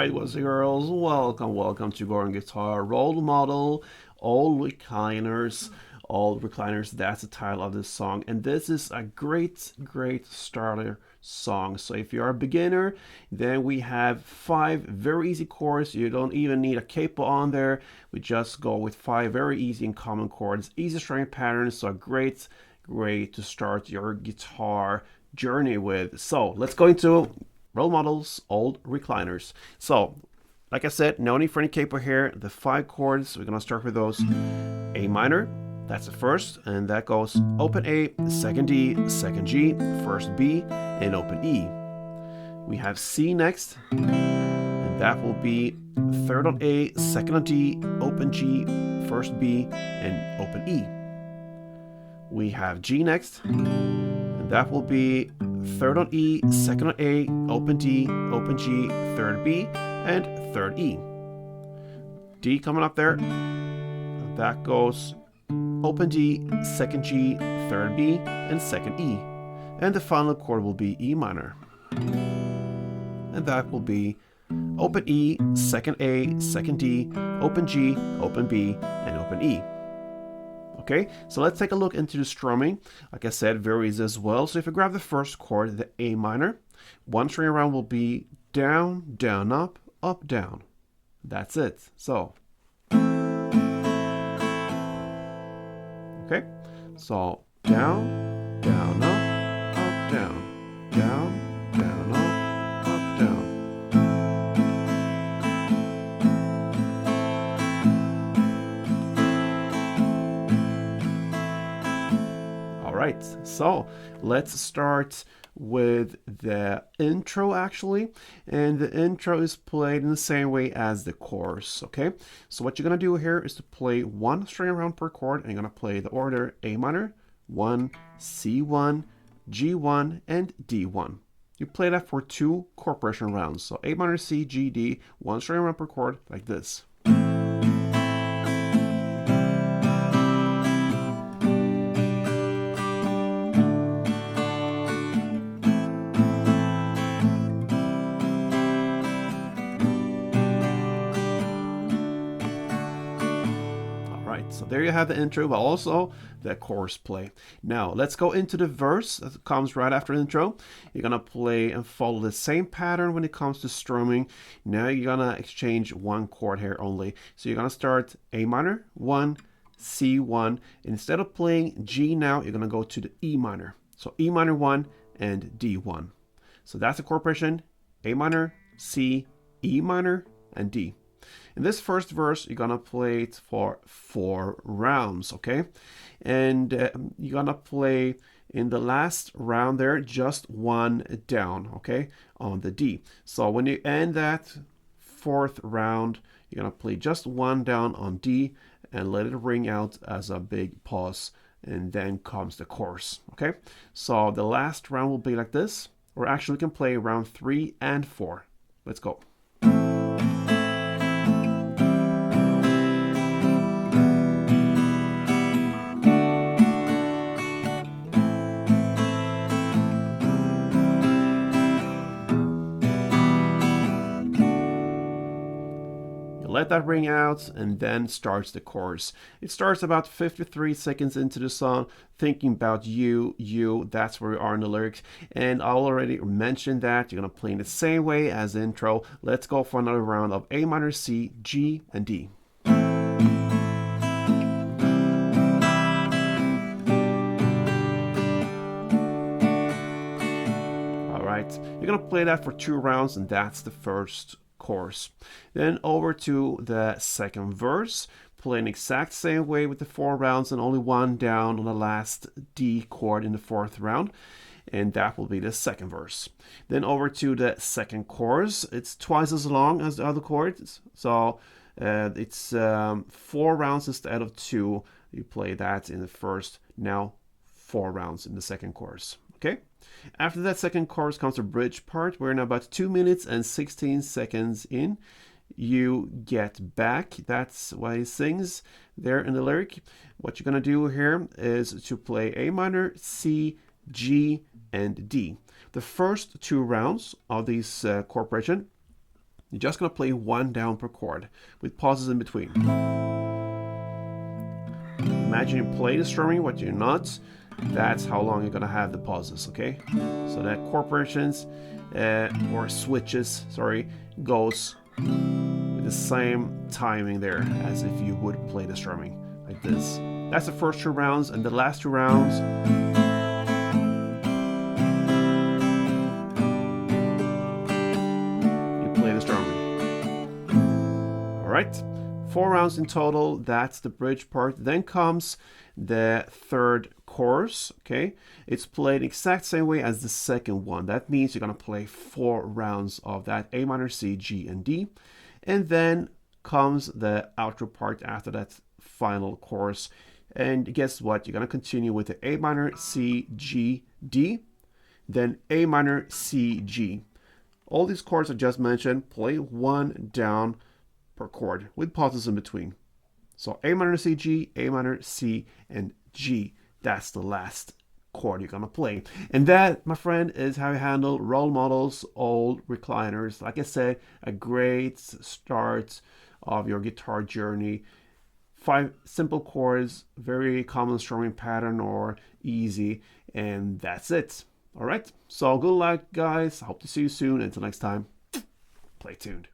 Alright, boys and girls, welcome to Gordon Guitar Role Model, All Recliners. All Recliners, that's the title of this song, and this is a great starter song. So if you're a beginner, then we have 5 very easy chords. You don't even need a capo on there. We just go with 5 very easy and common chords, easy strumming patterns, so great to start your guitar journey with. So let's go into Role Models, Old Recliners. So like I said, no need for any capo here. The 5 chords, we're gonna start with those. A minor, that's the first, and that goes open A, second D, second G, first B, and open E. We have C next, and that will be third on A, second on D, open G, first B, and open E. We have G next, and that will be third on E, second on A, open D, open G, third B, and third E. D coming up there, that goes open D, second G, third B, and second E. And the final chord will be E minor. And that will be open E, second A, second D, open G, open B, and open E. Okay, so let's take a look into the strumming. Like I said, very easy as well. So if you grab the first chord, the A minor, one string around will be down, down, up, down. That's it. So, okay, so down, down, up, down, down, down, up, down. Alright, so let's start with the intro actually, and the intro is played in the same way as the chorus. Okay, so what you're gonna do here is to play 1 string around per chord, and you're gonna play the order A minor, 1, C1, G1, and D1. You play that for 2 chord progression rounds, so A minor, C, G, D, 1 string around per chord, like this. So there you have the intro, but also the chorus play. Now let's go into the verse that comes right after the intro. You're gonna play and follow the same pattern when it comes to strumming. Now you're gonna exchange 1 chord here only. So you're gonna start A minor, 1, C1. Instead of playing G now, you're gonna go to the E minor. So E minor 1 and D1. So that's the chord progression: A minor, C, E minor, and D. In this first verse, you're gonna play it for 4 rounds, okay? And you're gonna play in the last round there just 1 down, okay, on the D. So when you end that 4th round, you're gonna play just 1 down on D and let it ring out as a big pause, and then comes the chorus, okay? So the last round will be like this, or actually we can play round 3 and 4. Let's go. Let that ring out, and then starts the chorus. It starts about 53 seconds into the song, thinking about you, that's where we are in the lyrics. And I already mentioned that you're gonna play in the same way as the intro. Let's go for another round of A minor, C, G, and D. Alright, you're gonna play that for 2 rounds, and that's the first chorus. Then over to the second verse, playing exact same way with the 4 rounds and only 1 down on the last D chord in the 4th round, and that will be the second verse. Then over to the second chorus. It's twice as long as the other chords, so it's 4 rounds instead of 2. You play that in the first, now 4 rounds in the second chorus. Okay. After that second chorus comes the bridge part. We're now about 2 minutes and 16 seconds in. You get back. That's why he sings there in the lyric. What you're gonna do here is to play A minor, C, G, and D. The first 2 rounds of these chord progression You're just going to play one down per chord with pauses in between. Imagine you play the strumming, what you're not. That's how long you're going to have the pauses, okay? So that chord progressions or switches, sorry, goes with the same timing there as if you would play the strumming like this. That's the first 2 rounds, and the last 2 rounds, you play the strumming. All right, 4 rounds in total. That's the bridge part. Then comes the third chorus, okay? It's played the exact same way as the second one. That means you're gonna play 4 rounds of that A minor, C, G, and D. And then comes the outro part after that final chorus. And guess what? You're gonna continue with the A minor, C, G, D, then A minor, C, G. All these chords I just mentioned, play one down per chord with pauses in between. So A minor, C, G, A minor, C, and G. That's the last chord you're gonna play. And that, my friend, is how you handle role models, old recliners. Like I said, a great start of your guitar journey. 5 simple chords, very common strumming pattern or easy, and that's it. All right, so good luck, guys. I hope to see you soon. Until next time, play tuned.